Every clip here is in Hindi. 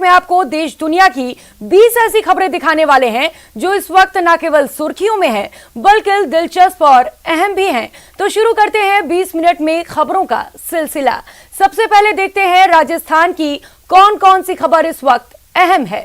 में आपको देश दुनिया की 20 ऐसी खबरें दिखाने वाले हैं जो इस वक्त न केवल सुर्खियों में हैं बल्कि दिलचस्प और अहम भी हैं। तो शुरू करते हैं 20 मिनट में खबरों का सिलसिला। सबसे पहले देखते हैं राजस्थान की कौन कौन सी खबर इस वक्त अहम है।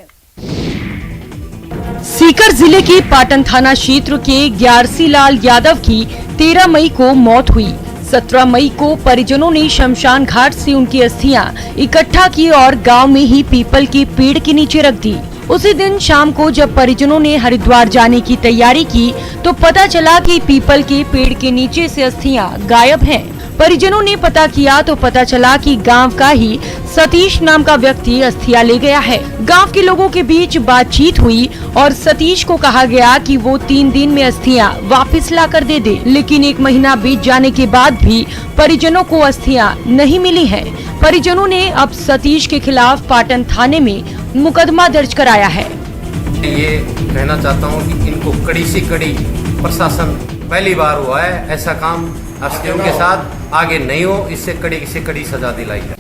सीकर जिले के पाटन थाना क्षेत्र के ग्यारसी लाल यादव की 13 मई को मौत हुई। 17 मई को परिजनों ने शमशान घाट से उनकी अस्थियां इकट्ठा की और गांव में ही पीपल के पेड़ के नीचे रख दी। उसी दिन शाम को जब परिजनों ने हरिद्वार जाने की तैयारी की तो पता चला कि पीपल के पेड़ के नीचे से अस्थियां गायब हैं। परिजनों ने पता किया तो पता चला कि गांव का ही सतीश नाम का व्यक्ति अस्थियां ले गया है। गांव के लोगों के बीच बातचीत हुई और सतीश को कहा गया कि वो 3 दिन में अस्थियां वापस ला कर दे दे, लेकिन 1 महीना बीत जाने के बाद भी परिजनों को अस्थियां नहीं मिली है। परिजनों ने अब सतीश के खिलाफ पाटन थाने में मुकदमा दर्ज कराया है। ये कहना चाहता हूँ कि इनको कड़ी से कड़ी प्रशासन पहली बार हुआ है ऐसा काम अस्थियों के साथ आगे नहीं हो, इससे कड़ी से कड़ी सजा दिलाई है।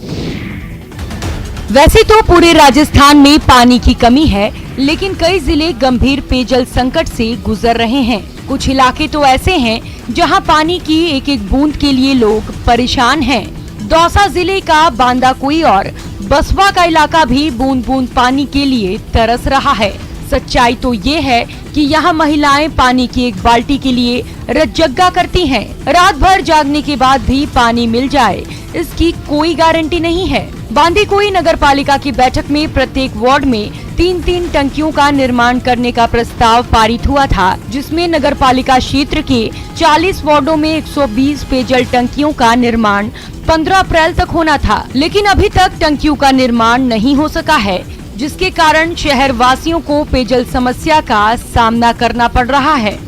वैसे तो पूरे राजस्थान में पानी की कमी है, लेकिन कई जिले गंभीर पेयजल संकट से गुजर रहे हैं। कुछ इलाके तो ऐसे हैं जहां पानी की एक एक बूंद के लिए लोग परेशान हैं। दौसा जिले का बांदाकुई और बसवा का इलाका भी बूंद बूंद पानी के लिए तरस रहा है। सच्चाई तो ये है कि यहाँ महिलाएं पानी की एक बाल्टी के लिए रज्जगा करती हैं। रात भर जागने के बाद भी पानी मिल जाए इसकी कोई गारंटी नहीं है। बांदीकुई नगर पालिका की बैठक में प्रत्येक वार्ड में 3-3 टंकियों का निर्माण करने का प्रस्ताव पारित हुआ था, जिसमें नगर पालिका क्षेत्र के 40 वार्डों में 120 पेयजल टंकियों का निर्माण 15 अप्रैल तक होना था, लेकिन अभी तक टंकियों का निर्माण नहीं हो सका है, जिसके कारण शहर वासियों को पेयजल समस्या का सामना करना पड़ रहा है।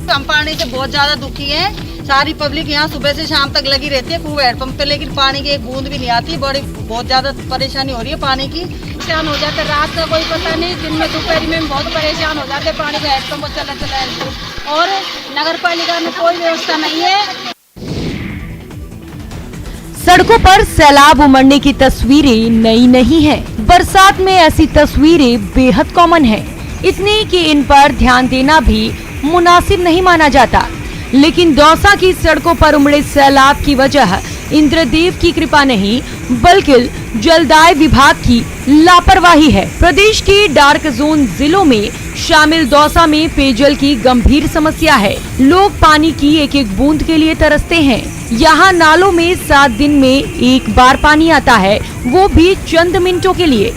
हम पानी से बहुत ज्यादा दुखी हैं। सारी पब्लिक यहाँ सुबह से शाम तक लगी रहती है खूब हैंडपंप पे, लेकिन पानी की एक बूंद भी नहीं आती। बहुत ज्यादा परेशानी हो रही है पानी की। परेशान हो जाते, रात का कोई पता नहीं, दिन में दोपहर में बहुत परेशान हो जाते। पानी का हैंडपंप चला और नगर पालिका में कोई व्यवस्था नहीं है। सड़कों पर सैलाब उमड़ने की तस्वीरें नई नहीं है। बरसात में ऐसी तस्वीरें बेहद कॉमन है, इतनी कि इन पर ध्यान देना भी मुनासिब नहीं माना जाता। लेकिन दौसा की सड़कों पर उमड़े सैलाब की वजह इंद्रदेव की कृपा नहीं बल्कि जलदाय विभाग की लापरवाही है। प्रदेश के डार्क जोन जिलों में शामिल दौसा में पेयजल की गंभीर समस्या है। लोग पानी की एक एक बूंद के लिए तरसते हैं। यहाँ नालों में 7 दिन में एक बार पानी आता है, वो भी चंद मिनटों के लिए।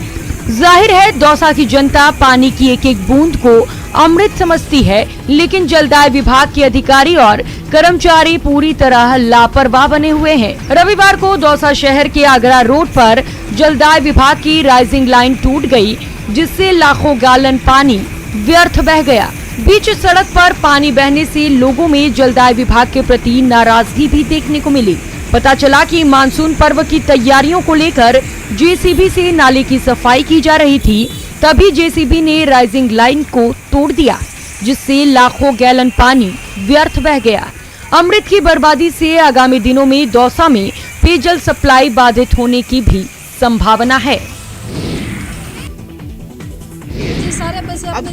जाहिर है दौसा की जनता पानी की एक एक बूंद को अमृत समझती है, लेकिन जलदाय विभाग के अधिकारी और कर्मचारी पूरी तरह लापरवाह बने हुए हैं। रविवार को दौसा शहर के आगरा रोड पर जलदाय विभाग की राइजिंग लाइन टूट गई, जिससे लाखों गैलन पानी व्यर्थ बह गया। बीच सड़क पर पानी बहने से लोगों में जलदाय विभाग के प्रति नाराजगी भी देखने को मिली। पता चला कि मानसून पर्व की तैयारियों को लेकर जेसीबी से नाले की सफाई की जा रही थी, तभी जेसीबी ने राइजिंग लाइन को तोड़ दिया, जिससे लाखों गैलन पानी व्यर्थ बह गया। अमृत की बर्बादी से आगामी दिनों में दौसा में पेयजल सप्लाई बाधित होने की भी संभावना है। सारे पैसे अब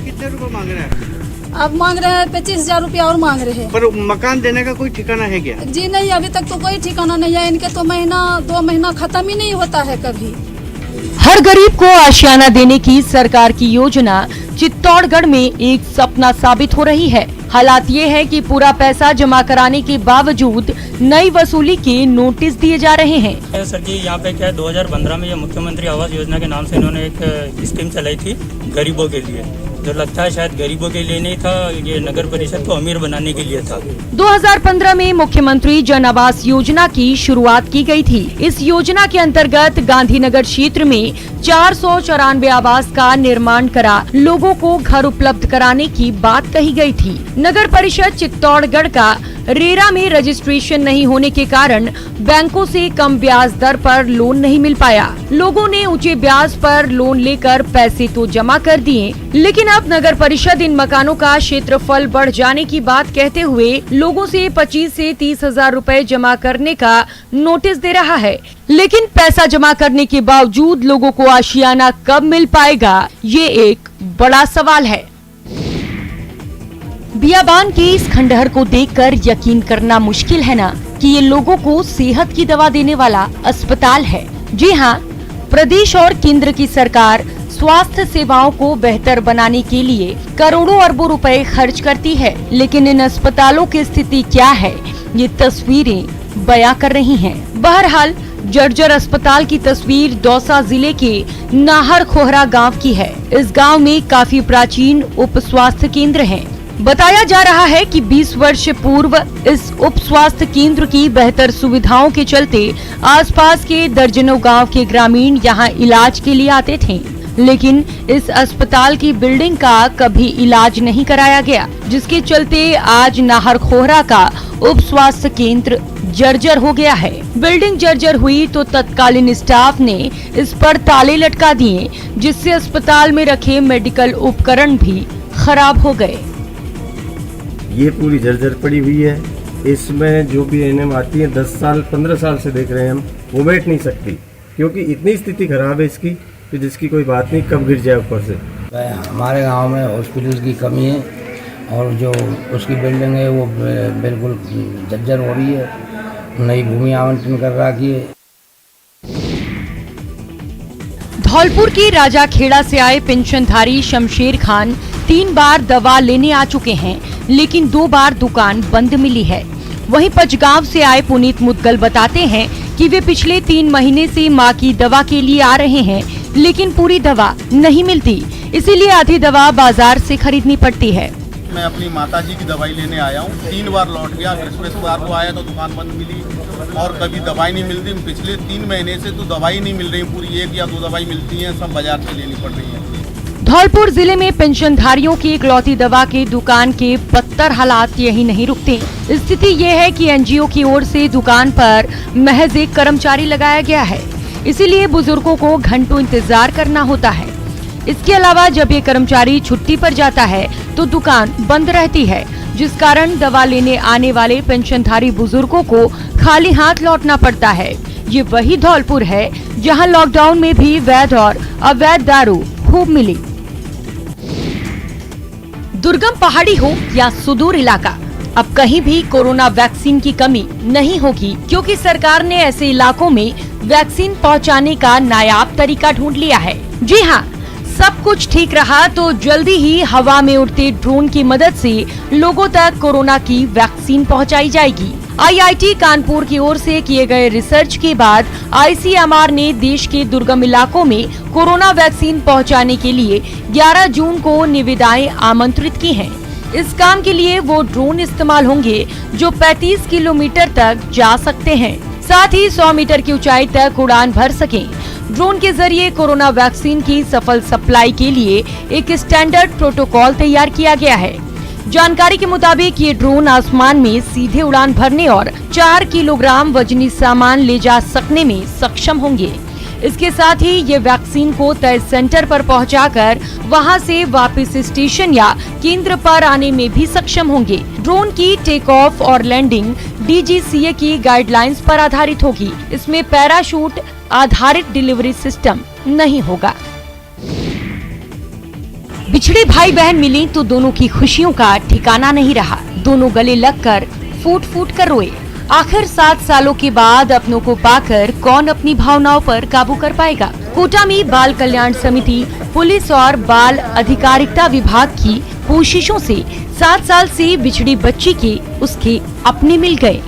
कितने रुपए मांग रहे हैं? अब मांग रहे हैं 25,000 रुपया और मांग रहे हैं। पर मकान देने का कोई ठिकाना है क्या? जी नहीं, अभी तक तो कोई ठिकाना नहीं है। इनके तो महीना 2 महीना खत्म ही नहीं होता है कभी। हर गरीब को आशियाना देने की सरकार की योजना चित्तौड़गढ़ में एक सपना साबित हो रही है। हालात ये है कि पूरा पैसा जमा कराने के बावजूद नई वसूली के नोटिस दिए जा रहे हैं। सर जी, यहाँ पे क्या है, 2015 में ये मुख्यमंत्री आवास योजना के नाम से इन्होंने एक स्कीम चलाई थी गरीबों के लिए, जो लगता है शायद गरीबों के लिए नहीं था, ये नगर परिषद को अमीर बनाने के लिए था। 2015 में मुख्यमंत्री जन आवास योजना की शुरुआत की गई थी। इस योजना के अंतर्गत गांधीनगर क्षेत्र में 494 आवास का निर्माण करा लोगों को घर उपलब्ध कराने की बात कही गई थी। नगर परिषद चित्तौड़गढ़ का रेरा में रजिस्ट्रेशन नहीं होने के कारण बैंकों से कम ब्याज दर पर लोन नहीं मिल पाया। लोगों ने ऊंचे ब्याज पर लोन लेकर पैसे तो जमा कर दिए, लेकिन अब नगर परिषद इन मकानों का क्षेत्रफल बढ़ जाने की बात कहते हुए लोगों से 25 से 30 हजार रुपए जमा करने का नोटिस दे रहा है। लेकिन पैसा जमा करने के बावजूद लोगों को आशियाना कब मिल पाएगा, ये एक बड़ा सवाल है। बियाबान के इस खंडहर को देखकर यकीन करना मुश्किल है ना कि ये लोगों को सेहत की दवा देने वाला अस्पताल है। जी हाँ, प्रदेश और केंद्र की सरकार स्वास्थ्य सेवाओं को बेहतर बनाने के लिए करोड़ों अरबों रुपए खर्च करती है, लेकिन इन अस्पतालों की स्थिति क्या है, ये तस्वीरें बयां कर रही हैं। बहरहाल जर्जर अस्पताल की तस्वीर दौसा जिले के नाहर खोहरा गांव की है। इस गांव में काफी प्राचीन उप स्वास्थ्य केंद्र है। बताया जा रहा है कि 20 वर्ष पूर्व इस उप स्वास्थ्य केंद्र की बेहतर सुविधाओं के चलते आसपास के दर्जनों गांव के ग्रामीण यहां इलाज के लिए आते थे, लेकिन इस अस्पताल की बिल्डिंग का कभी इलाज नहीं कराया गया, जिसके चलते आज नाहर खोहरा का उप स्वास्थ्य केंद्र जर्जर हो गया है। बिल्डिंग जर्जर हुई तो तत्कालीन स्टाफ ने इस पर ताले लटका दिए, जिससे अस्पताल में रखे मेडिकल उपकरण भी खराब हो गए। ये पूरी जर्जर पड़ी हुई है। इसमें जो भी एएनएम आती है 10 साल 15 साल से देख रहे हैं हम, वो बैठ नहीं सकती क्योंकि इतनी स्थिति खराब है इसकी कि जिसकी कोई बात नहीं, कब गिर जाए ऊपर से। हमारे गांव में हॉस्पिटल की कमी है और जो उसकी बिल्डिंग है वो बिल्कुल जर्जर हो रही है, नई भूमि आवंटन कर रखी है। धौलपुर के राजा खेड़ा से आए पेंशनधारी शमशेर खान 3 बार दवा लेने आ चुके हैं, लेकिन 2 बार दुकान बंद मिली है। वहीं पचगांव से आए पुनीत मुदगल बताते हैं कि वे पिछले 3 महीने से मां की दवा के लिए आ रहे हैं, लेकिन पूरी दवा नहीं मिलती, इसीलिए आधी दवा बाजार से खरीदनी पड़ती है। मैं अपनी माताजी की दवाई लेने आया हूँ, 3 बार लौट गया। बृहस्पतिवार को आया तो दुकान बंद मिली और कभी दवाई नहीं मिलती। पिछले 3 महीने से तो दवाई नहीं मिल रही, पूरी 1 या 2 दवाई मिलती है, सब बाजार से लेनी पड़ रही है। धौलपुर जिले में पेंशनधारियों की इकलौती दवा के दुकान के बदतर हालात यही नहीं रुकते। स्थिति ये है कि एनजीओ की ओर से दुकान पर महज एक कर्मचारी लगाया गया है, इसीलिए बुजुर्गों को घंटों इंतजार करना होता है। इसके अलावा जब ये कर्मचारी छुट्टी पर जाता है तो दुकान बंद रहती है, जिस कारण दवा लेने आने वाले पेंशनधारी बुजुर्गों को खाली हाथ लौटना पड़ता है। ये वही धौलपुर है जहां लॉकडाउन में भी वैध और अवैध दारू खूब मिली। दुर्गम पहाड़ी हो या सुदूर इलाका, अब कहीं भी कोरोना वैक्सीन की कमी नहीं होगी, क्योंकि सरकार ने ऐसे इलाकों में वैक्सीन पहुंचाने का नायाब तरीका ढूंढ लिया है। जी हाँ, सब कुछ ठीक रहा तो जल्दी ही हवा में उड़ते ड्रोन की मदद से लोगों तक कोरोना की वैक्सीन पहुंचाई जाएगी। आईआईटी कानपुर की ओर से किए गए रिसर्च के बाद आईसीएमआर ने देश के दुर्गम इलाकों में कोरोना वैक्सीन पहुंचाने के लिए 11 जून को निविदाएं आमंत्रित की हैं। इस काम के लिए वो ड्रोन इस्तेमाल होंगे जो 35 किलोमीटर तक जा सकते हैं, साथ ही 100 मीटर की ऊंचाई तक उड़ान भर सकें। ड्रोन के जरिए कोरोना वैक्सीन की सफल सप्लाई के लिए एक स्टैंडर्ड प्रोटोकॉल तैयार किया गया है। जानकारी के मुताबिक ये ड्रोन आसमान में सीधे उड़ान भरने और 4 किलोग्राम वजनी सामान ले जा सकने में सक्षम होंगे। इसके साथ ही ये वैक्सीन को तय सेंटर पर पहुंचाकर वहां से वापस स्टेशन या केंद्र पर आने में भी सक्षम होंगे। ड्रोन की टेक ऑफ और लैंडिंग डीजीसीए की गाइडलाइंस पर आधारित होगी। इसमें पैराशूट आधारित डिलीवरी सिस्टम नहीं होगा। बिछड़े भाई बहन मिले तो दोनों की खुशियों का ठिकाना नहीं रहा। दोनों गले लगकर फूट फूट कर रोए। आखिर 7 सालों के बाद अपनों को पाकर कौन अपनी भावनाओं पर काबू कर पाएगा। कोटा में बाल कल्याण समिति, पुलिस और बाल अधिकारिता विभाग की कोशिशों से 7 साल से बिछड़ी बच्ची के उसके अपने मिल गए।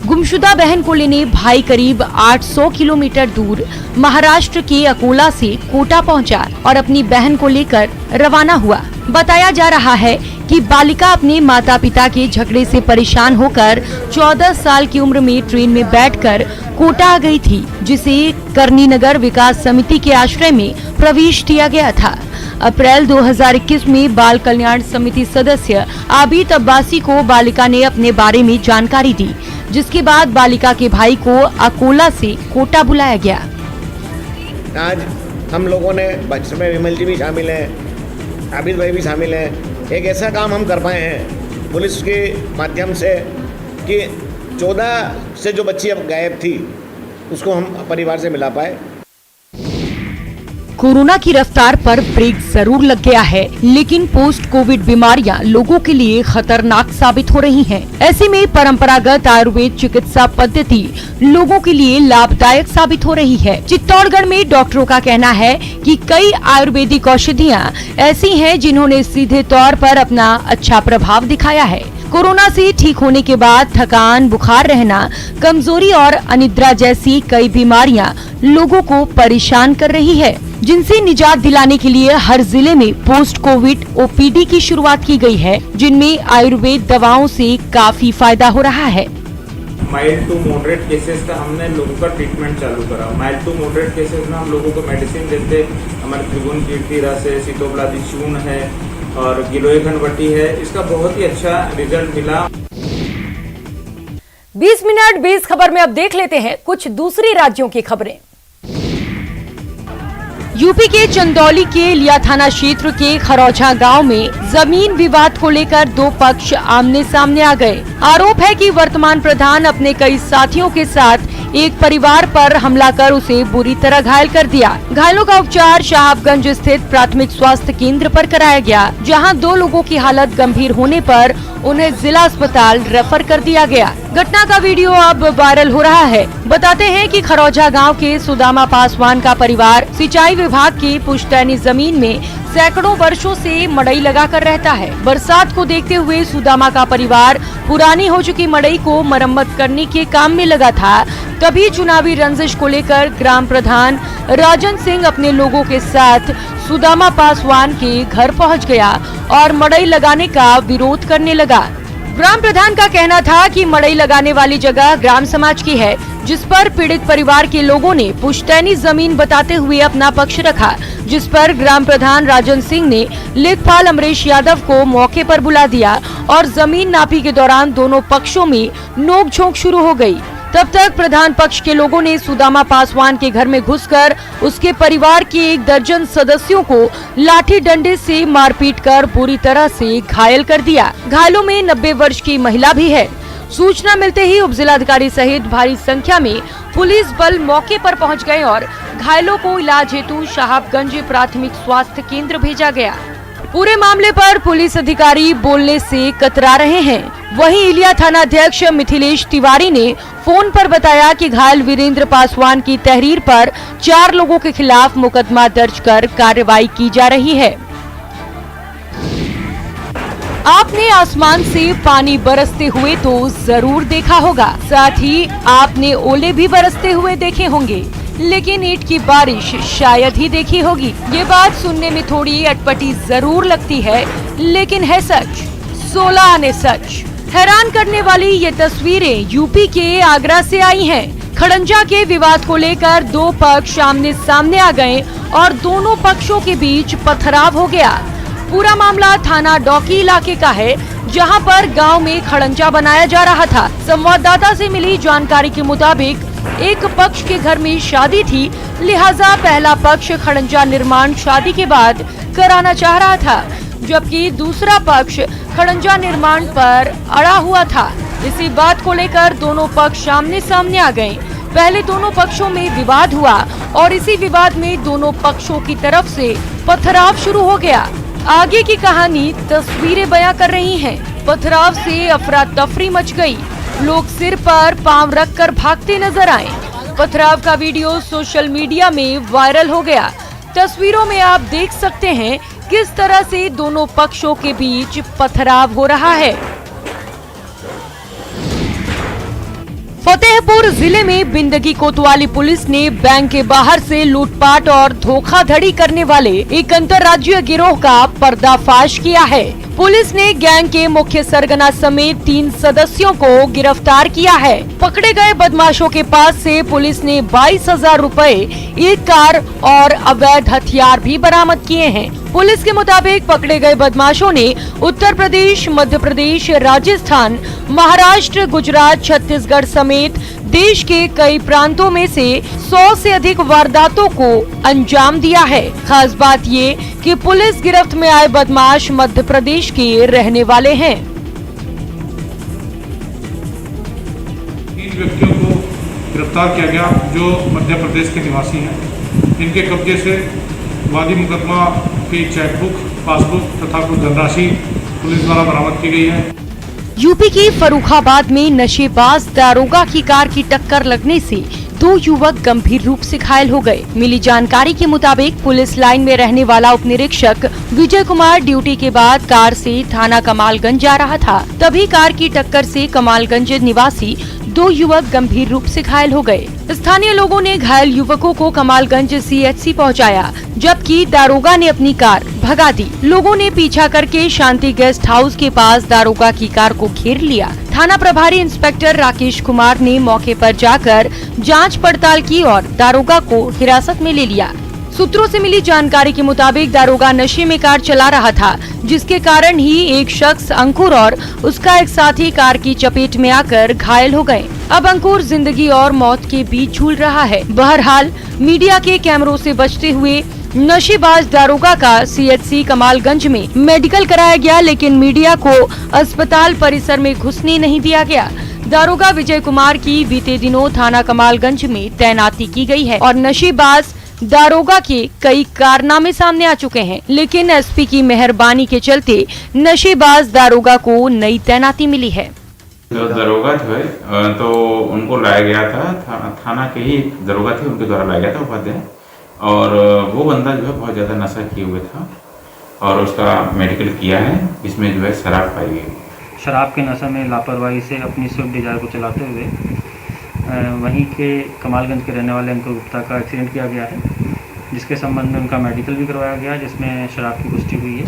गुमशुदा बहन को लेने भाई करीब 800 किलोमीटर दूर महाराष्ट्र के अकोला से कोटा पहुंचा और अपनी बहन को लेकर रवाना हुआ। बताया जा रहा है कि बालिका अपने माता पिता के झगड़े से परेशान होकर 14 साल की उम्र में ट्रेन में बैठकर कोटा आ गई थी, जिसे करनी नगर विकास समिति के आश्रय में प्रवेश दिया गया था। अप्रैल 2021 में बाल कल्याण समिति सदस्य आबिद अब्बासी को बालिका ने अपने बारे में जानकारी दी, जिसके बाद बालिका के भाई को अकोला से कोटा बुलाया गया। आज हम लोगों ने, इसमें विमल जी भी शामिल हैं, आबिद भाई भी शामिल हैं, एक ऐसा काम हम कर पाए हैं पुलिस के माध्यम से कि 14 से जो बच्ची अब गायब थी उसको हम परिवार से मिला पाए। कोरोना की रफ्तार पर ब्रेक जरूर लग गया है, लेकिन पोस्ट कोविड बीमारियां लोगों के लिए खतरनाक साबित हो रही हैं। ऐसे में परंपरागत आयुर्वेद चिकित्सा पद्धति लोगों के लिए लाभदायक साबित हो रही है। चित्तौड़गढ़ में डॉक्टरों का कहना है कि कई आयुर्वेदिक औषधियां ऐसी हैं जिन्होंने सीधे तौर पर अपना अच्छा प्रभाव दिखाया है। कोरोना से ठीक होने के बाद थकान, बुखार रहना, कमजोरी और अनिद्रा जैसी कई बीमारियां लोगों को परेशान कर रही है, जिनसे निजात दिलाने के लिए हर जिले में पोस्ट कोविड ओपीडी की शुरुआत की गई है, जिनमें आयुर्वेद दवाओं से काफी फायदा हो रहा है। माइल्ड टू मॉडरेट केसेस का हमने लोगों का ट्रीटमेंट चालू करा। माइल्ड टू मॉडरेट केसेस में हम लोगों को मेडिसिन देते, हमारे त्रिगुण कीर्ति रस है, सीतोपलादी चूर्ण है और गिलोय घनवटी है। इसका बहुत ही अच्छा रिजल्ट मिला। 20 मिनट 20 खबर में अब देख लेते हैं कुछ दूसरी राज्यों की खबरें। यूपी के चंदौली के लिया थाना क्षेत्र के खरौझा गांव में जमीन विवाद को लेकर दो पक्ष आमने सामने आ गए। आरोप है कि वर्तमान प्रधान अपने कई साथियों के साथ एक परिवार पर हमला कर उसे बुरी तरह घायल कर दिया। घायलों का उपचार साहबगंज स्थित प्राथमिक स्वास्थ्य केंद्र पर कराया गया, जहां 2 लोगों की हालत गंभीर होने पर उन्हें जिला अस्पताल रेफर कर दिया गया। घटना का वीडियो अब वायरल हो रहा है। बताते हैं कि खरौझा गांव के सुदामा पासवान का परिवार सिंचाई विभाग की पुश्तैनी जमीन में सैकड़ों वर्षों से मड़ई लगाकर रहता है। बरसात को देखते हुए सुदामा का परिवार पुरानी हो चुकी मड़ई को मरम्मत करने के काम में लगा था। तभी चुनावी रंजिश को लेकर ग्राम प्रधान राजन सिंह अपने लोगों के साथ सुदामा पासवान के घर पहुंच गया और मड़ई लगाने का विरोध करने लगा। ग्राम प्रधान का कहना था कि मड़ई लगाने वाली जगह ग्राम समाज की है, जिस पर पीड़ित परिवार के लोगों ने पुश्तैनी जमीन बताते हुए अपना पक्ष रखा, जिस पर ग्राम प्रधान राजन सिंह ने लेखपाल अमरीश यादव को मौके पर बुला दिया और जमीन नापी के दौरान दोनों पक्षों में नोकझोंक शुरू हो गई। तब तक प्रधान पक्ष के लोगों ने सुदामा पासवान के घर में घुसकर उसके परिवार के 1 दर्जन सदस्यों को लाठी डंडे से मारपीट कर बुरी तरह से घायल कर दिया। घायलों में 90 वर्ष की महिला भी है। सूचना मिलते ही उपजिलाधिकारी सहित भारी संख्या में पुलिस बल मौके पर पहुंच गए और घायलों को इलाज हेतु साहबगंज प्राथमिक स्वास्थ्य केंद्र भेजा गया। पूरे मामले पर पुलिस अधिकारी बोलने से कतरा रहे हैं। वहीं इलिया थाना अध्यक्ष मिथिलेश तिवारी ने फोन पर बताया कि घायल वीरेंद्र पासवान की तहरीर पर 4 लोगों के खिलाफ मुकदमा दर्ज कर कार्रवाई की जा रही है। आपने आसमान से पानी बरसते हुए तो जरूर देखा होगा, साथ ही आपने ओले भी बरसते हुए देखे होंगे, लेकिन ईंट की बारिश शायद ही देखी होगी। ये बात सुनने में थोड़ी अटपटी जरूर लगती है, लेकिन है सच। 16 आने सच। हैरान करने वाली ये तस्वीरें यूपी के आगरा से आई हैं। खड़ंजा के विवाद को लेकर 2 पक्ष आमने सामने आ गए और दोनों पक्षों के बीच पथराव हो गया। पूरा मामला थाना डौकी इलाके का है, जहां पर गांव में खड़ंजा बनाया जा रहा था। संवाददाता से मिली जानकारी के मुताबिक एक पक्ष के घर में शादी थी, लिहाजा पहला पक्ष खड़ंजा निर्माण शादी के बाद कराना चाह रहा था, जबकि दूसरा पक्ष खड़ंजा निर्माण पर अड़ा हुआ था। इसी बात को लेकर दोनों पक्ष आमने सामने आ गए। पहले दोनों पक्षों में विवाद हुआ और इसी विवाद में दोनों पक्षों की तरफ से पथराव शुरू हो गया। आगे की कहानी तस्वीरें बयां कर रही हैं। पथराव से अफरा तफरी मच गई। लोग सिर पर पांव रखकर भागते नजर आए। पथराव का वीडियो सोशल मीडिया में वायरल हो गया। तस्वीरों में आप देख सकते हैं किस तरह से दोनों पक्षों के बीच पथराव हो रहा है। फतेहपुर जिले में बिंदगी कोतवाली पुलिस ने बैंक के बाहर से लूटपाट और धोखाधड़ी करने वाले एक अंतर्राज्यीय गिरोह का पर्दाफाश किया है। पुलिस ने गैंग के मुख्य सरगना समेत 3 सदस्यों को गिरफ्तार किया है। पकड़े गए बदमाशों के पास से पुलिस ने 22,000 रुपए, एक कार और अवैध हथियार भी बरामद किए हैं। पुलिस के मुताबिक पकड़े गए बदमाशों ने उत्तर प्रदेश, मध्य प्रदेश, राजस्थान, महाराष्ट्र, गुजरात, छत्तीसगढ़ समेत देश के कई प्रांतों में से 100 से अधिक वारदातों को अंजाम दिया है। खास बात ये कि पुलिस गिरफ्त में आए बदमाश मध्य प्रदेश के रहने वाले हैं। 3 व्यक्तियों को गिरफ्तार किया गया जो मध्य प्रदेश के निवासी हैं। इनके कब्जे से वादी मुकदमा की चेकबुक, पासबुक तथा कुछ धनराशि पुलिस द्वारा बरामद की गई है। यूपी के फर्रुखाबाद में नशेबाज दारोगा की कार की टक्कर लगने से 2 युवक गंभीर रूप से घायल हो गए। मिली जानकारी के मुताबिक पुलिस लाइन में रहने वाला उप निरीक्षक विजय कुमार ड्यूटी के बाद कार से थाना कमालगंज जा रहा था। तभी कार की टक्कर से कमालगंज निवासी 2 युवक गंभीर रूप से घायल हो गए। स्थानीय लोगों ने घायल युवकों को कमालगंज CHC पहुंचाया, जबकि दारोगा ने अपनी कार भगा दी। लोगों ने पीछा करके शांति गेस्ट हाउस के पास दारोगा की कार को घेर लिया। थाना प्रभारी इंस्पेक्टर राकेश कुमार ने मौके पर जाकर जांच पड़ताल की और दारोगा को हिरासत में ले लिया। सूत्रों से मिली जानकारी के मुताबिक दारोगा नशे में कार चला रहा था, जिसके कारण ही एक शख्स अंकुर और उसका एक साथी कार की चपेट में आकर घायल हो गए। अब अंकुर जिंदगी और मौत के बीच झूल रहा है। बहरहाल मीडिया के कैमरों से बचते हुए नशेबाज दारोगा का CHC कमालगंज में मेडिकल कराया गया, लेकिन मीडिया को अस्पताल परिसर में घुसने नहीं दिया गया। दारोगा विजय कुमार की बीते दिनों थाना कमालगंज में तैनाती की गई है और नशेबाज दारोगा के कई कारनामे सामने आ चुके हैं, लेकिन SP की मेहरबानी के चलते नशेबाज दारोगा को नई तैनाती मिली है। जो दरोगा जो है तो उनको लाया गया था, थाना के ही दरोगा थे, उनके द्वारा लाया गया था उपाध्याय, और वो बंदा जो है बहुत ज़्यादा नशा किए हुए था और उसका मेडिकल किया है। इसमें जो है शराब पाई गई। शराब के नशे में लापरवाही से अपनी स्विफ्ट डिजायर को चलाते हुए वहीं के कमालगंज के रहने वाले अंकुर गुप्ता का एक्सीडेंट किया गया है, जिसके संबंध में उनका मेडिकल भी करवाया गया, जिसमें शराब की पुष्टि हुई है।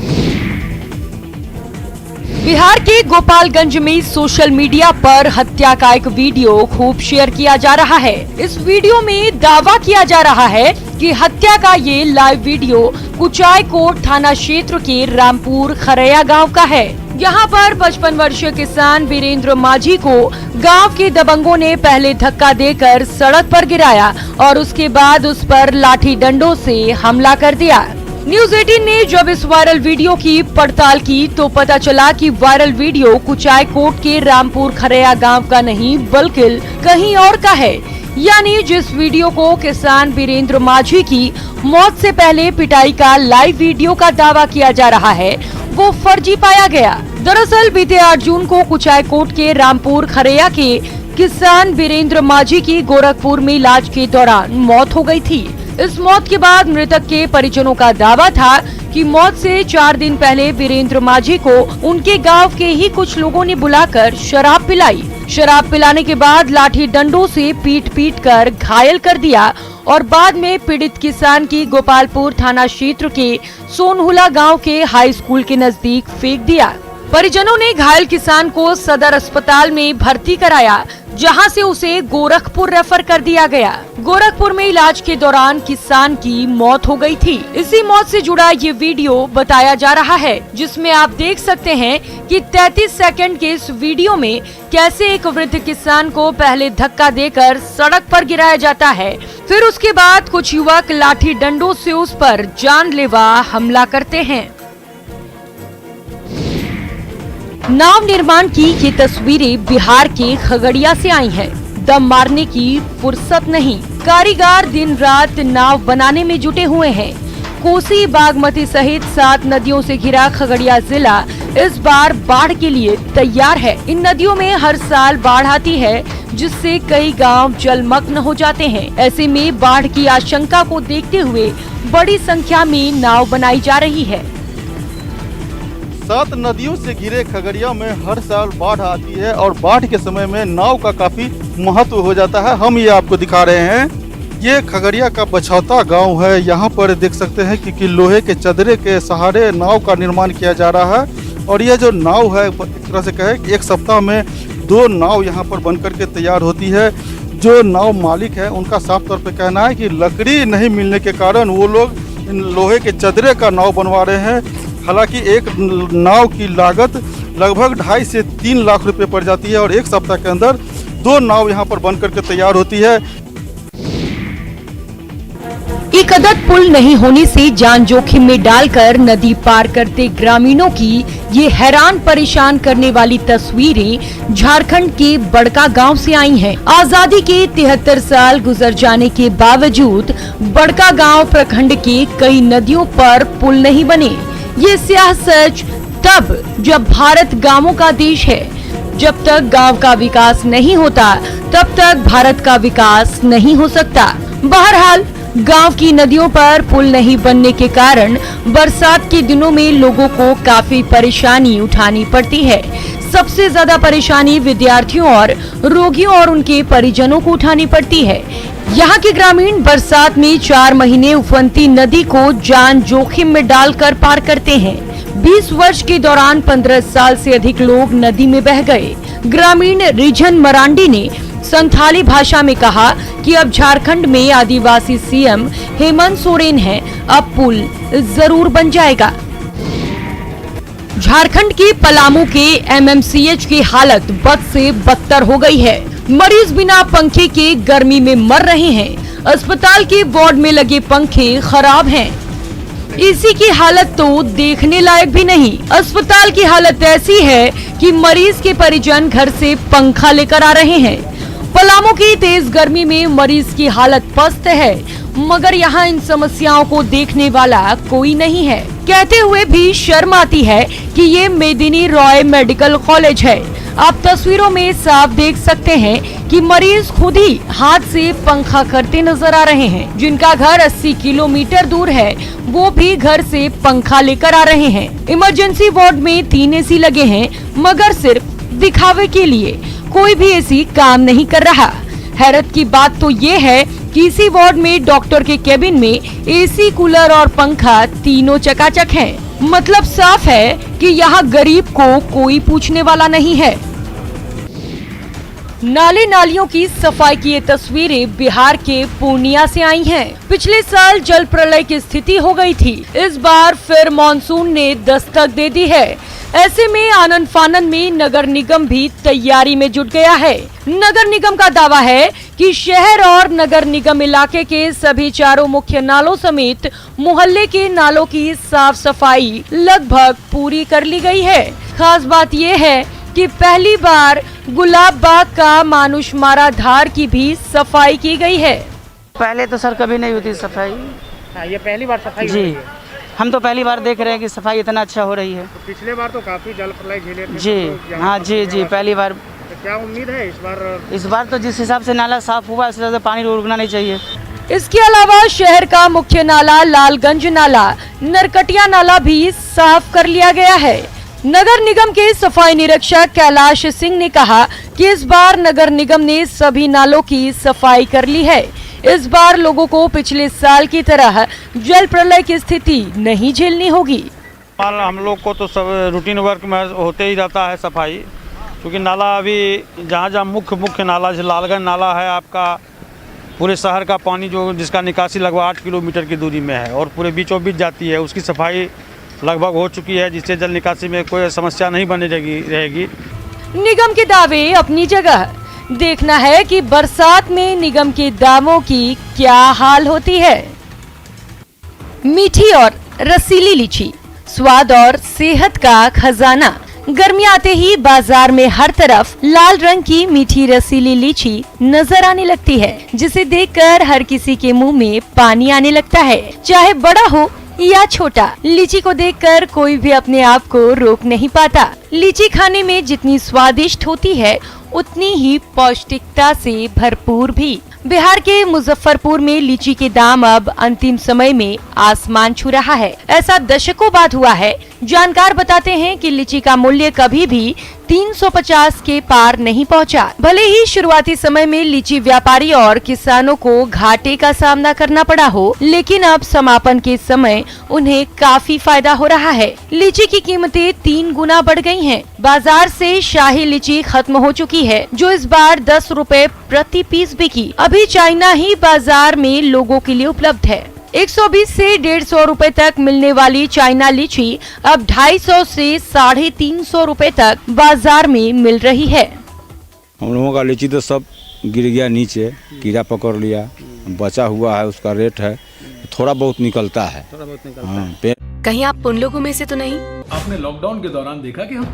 बिहार के गोपालगंज में सोशल मीडिया पर हत्या का एक वीडियो खूब शेयर किया जा रहा है। इस वीडियो में दावा किया जा रहा है कि हत्या का ये लाइव वीडियो कुचायकोट थाना क्षेत्र के रामपुर खरैया गांव का है। यहाँ पर 55 वर्षीय किसान वीरेंद्र माझी को गांव के दबंगों ने पहले धक्का देकर सड़क पर गिराया और उसके बाद उस पर लाठी डंडों से हमला कर दिया। न्यूज 18 ने जब इस वायरल वीडियो की पड़ताल की तो पता चला कि वायरल वीडियो कुचायकोट के रामपुर खरैया गांव का नहीं बल्कि कहीं और का है। यानी जिस वीडियो को किसान वीरेंद्र माझी की मौत से पहले पिटाई का लाइव वीडियो का दावा किया जा रहा है, वो फर्जी पाया गया। दरअसल बीते 8 जून को कुचायकोट के रामपुर खरैया के किसान वीरेंद्र माझी की गोरखपुर में इलाज के दौरान मौत हो गई थी। इस मौत के बाद मृतक के परिजनों का दावा था कि मौत से 4 दिन पहले वीरेंद्र माझी को उनके गांव के ही कुछ लोगों ने बुलाकर शराब पिलाई। शराब पिलाने के बाद लाठी डंडों से पीट कर घायल कर दिया और बाद में पीड़ित किसान की गोपालपुर थाना क्षेत्र के सोनहुला गांव के हाई स्कूल के नजदीक फेंक दिया। परिजनों ने घायल किसान को सदर अस्पताल में भर्ती कराया, जहां से उसे गोरखपुर रेफर कर दिया गया। गोरखपुर में इलाज के दौरान किसान की मौत हो गई थी। इसी मौत से जुड़ा ये वीडियो बताया जा रहा है, जिसमें आप देख सकते हैं कि 33 सेकंड के इस वीडियो में कैसे एक वृद्ध किसान को पहले धक्का देकर सड़क पर गिराया जाता है, फिर उसके बाद कुछ युवक लाठी डंडों से उस पर जानलेवा हमला करते हैं। नाव निर्माण की ये तस्वीरें बिहार के खगड़िया से आई हैं। दम मारने की फुर्सत नहीं, कारीगर दिन रात नाव बनाने में जुटे हुए हैं। कोसी, बागमती सहित 7 नदियों से घिरा खगड़िया जिला इस बार बाढ़ के लिए तैयार है। इन नदियों में हर साल बाढ़ आती है, जिससे कई गांव जलमग्न हो जाते हैं। ऐसे में बाढ़ की आशंका को देखते हुए बड़ी संख्या में नाव बनाई जा रही है। 7 नदियों से घिरे खगड़िया में हर साल बाढ़ आती है और बाढ़ के समय में नाव का काफी महत्व हो जाता है। हम ये आपको दिखा रहे हैं, ये खगड़िया का बछौता गांव है। यहाँ पर देख सकते हैं कि लोहे के चदरे के सहारे नाव का निर्माण किया जा रहा है और ये जो नाव है एक तरह से कहे कि एक सप्ताह में 2 नाव यहाँ पर बन करके तैयार होती है। जो नाव मालिक है उनका साफ तौर पे कहना है कि लकड़ी नहीं मिलने के कारण वो लोग इन लोहे के चदरे का नाव बनवा रहे हैं। हालांकि एक नाव की लागत लगभग 2.5 से 3 लाख रुपए पड़ जाती है और एक सप्ताह के अंदर 2 नाव यहाँ पर बन करके तैयार होती है। एक अदद पुल नहीं होने से जान जोखिम में डालकर नदी पार करते ग्रामीणों की ये हैरान परेशान करने वाली तस्वीरें झारखंड के बड़का गांव से आई हैं। आजादी के 73 साल गुजर जाने के बावजूद बड़का गांव प्रखंड के कई नदियों पर पुल नहीं बने। ये स्याह सच तब जब भारत गांवों का देश है। जब तक गांव का विकास नहीं होता तब तक भारत का विकास नहीं हो सकता। बहरहाल गांव की नदियों पर पुल नहीं बनने के कारण बरसात के दिनों में लोगों को काफी परेशानी उठानी पड़ती है। सबसे ज्यादा परेशानी विद्यार्थियों और रोगियों और उनके परिजनों को उठानी पड़ती है। यहाँ के ग्रामीण बरसात में 4 महीने उफनती नदी को जान जोखिम में डालकर पार करते हैं। 20 वर्ष के दौरान 15 साल से अधिक लोग नदी में बह गए। ग्रामीण रिझन मरांडी ने संथाली भाषा में कहा कि अब झारखंड में आदिवासी सीएम हेमंत सोरेन है, अब पुल जरूर बन जाएगा। झारखंड के पलामू के एमएमसीएच की हालत बद से बदतर हो गई है। मरीज बिना पंखे के गर्मी में मर रहे हैं। अस्पताल के वार्ड में लगे पंखे खराब हैं। एसी की हालत तो देखने लायक भी नहीं। अस्पताल की हालत ऐसी है कि मरीज के परिजन घर से पंखा लेकर आ रहे हैं। पलामू की तेज गर्मी में मरीज की हालत पस्त है, मगर यहाँ इन समस्याओं को देखने वाला कोई नहीं है। कहते हुए भी शर्म आती है कि ये मेदिनी रॉय मेडिकल कॉलेज है। आप तस्वीरों में साफ देख सकते हैं कि मरीज खुद ही हाथ से पंखा करते नजर आ रहे हैं। जिनका घर 80 किलोमीटर दूर है वो भी घर से पंखा लेकर आ रहे हैं। इमरजेंसी वार्ड में 3 एसी लगे हैं, मगर सिर्फ दिखावे के लिए। कोई भी एसी काम नहीं कर रहा। हैरत की बात तो ये है कि इसी वार्ड में डॉक्टर के केबिन में एसी, कूलर और पंखा तीनों चकाचक हैं। मतलब साफ है कि यहाँ गरीब को कोई पूछने वाला नहीं है। नाले नालियों की सफाई की ये तस्वीरें बिहार के पूर्णिया से आई हैं। पिछले साल जल प्रलय की स्थिति हो गई थी। इस बार फिर मानसून ने दस्तक दे दी है। ऐसे में आनन फानन में नगर निगम भी तैयारी में जुट गया है। नगर निगम का दावा है कि शहर और नगर निगम इलाके के सभी 4 मुख्य नालों समेत मोहल्ले के नालों की साफ सफाई लगभग पूरी कर ली गई है। खास बात ये है कि पहली बार गुलाब बाग का मानुषमारा धार की भी सफाई की गई है। पहले तो सर कभी नहीं होती सफाई। ये पहली बार सफाई जी, हम तो पहली बार देख रहे हैं कि सफाई इतना अच्छा हो रही है। तो पिछले बार तो काफी जल प्रलय झेले थे। जी हाँ, जी पहली बार। तो क्या उम्मीद है इस बार? इस बार तो जिस हिसाब से नाला साफ हुआ इससे ज्यादा पानी रुकना नहीं चाहिए। इसके अलावा शहर का मुख्य नाला लालगंज नाला, नरकटिया नाला भी साफ कर लिया गया है। नगर निगम के सफाई निरीक्षक कैलाश सिंह ने कहा कि इस बार नगर निगम ने सभी नालों की सफाई कर ली है। इस बार लोगों को पिछले साल की तरह जल प्रलय की स्थिति नहीं झेलनी होगी। हम लोग को तो सब रूटीन वर्क में होते ही रहता है सफाई, क्योंकि नाला अभी जहाँ मुख्य नाला जैसे लालगंज नाला है आपका, पूरे शहर का पानी जो जिसका निकासी लगभग 8 किलोमीटर की दूरी में है और पूरे बीचों बीच जाती है, उसकी सफाई लगभग हो चुकी है, जिससे जल निकासी में कोई समस्या नहीं बनी रहेगी। निगम के दावे अपनी जगह, देखना है कि बरसात में निगम के दावों की क्या हाल होती है। मीठी और रसीली लीची, स्वाद और सेहत का खजाना। गर्मी आते ही बाजार में हर तरफ लाल रंग की मीठी रसीली लीची नजर आने लगती है, जिसे देखकर हर किसी के मुंह में पानी आने लगता है, चाहे बड़ा हो या छोटा। लीची को देखकर कोई भी अपने आप को रोक नहीं पाता। लीची खाने में जितनी स्वादिष्ट होती है उतनी ही पौष्टिकता से भरपूर भी। बिहार के मुजफ्फरपुर में लीची के दाम अब अंतिम समय में आसमान छू रहा है। ऐसा दशकों बाद हुआ है। जानकार बताते हैं कि लीची का मूल्य कभी भी 350 के पार नहीं पहुंचा। भले ही शुरुआती समय में लीची व्यापारी और किसानों को घाटे का सामना करना पड़ा हो, लेकिन अब समापन के समय उन्हें काफी फायदा हो रहा है। लीची की कीमतें 3 गुना बढ़ गई हैं। बाजार से शाही लीची खत्म हो चुकी है, जो इस बार 10 रुपए प्रति पीस बिकी। अभी चाइना ही बाजार में लोगों के लिए उपलब्ध है। 120 से 150 रुपए तक मिलने वाली चाइना लीची अब 250 से 350 रुपए तक बाजार में मिल रही है। हम लोगों का लीची तो सब गिर गया नीचे, कीड़ा पकड़ लिया, बचा हुआ है उसका रेट है, थोड़ा बहुत निकलता है। कहीं आप उन लोगों में से तो नहीं? आपने लॉकडाउन के दौरान देखा कि हम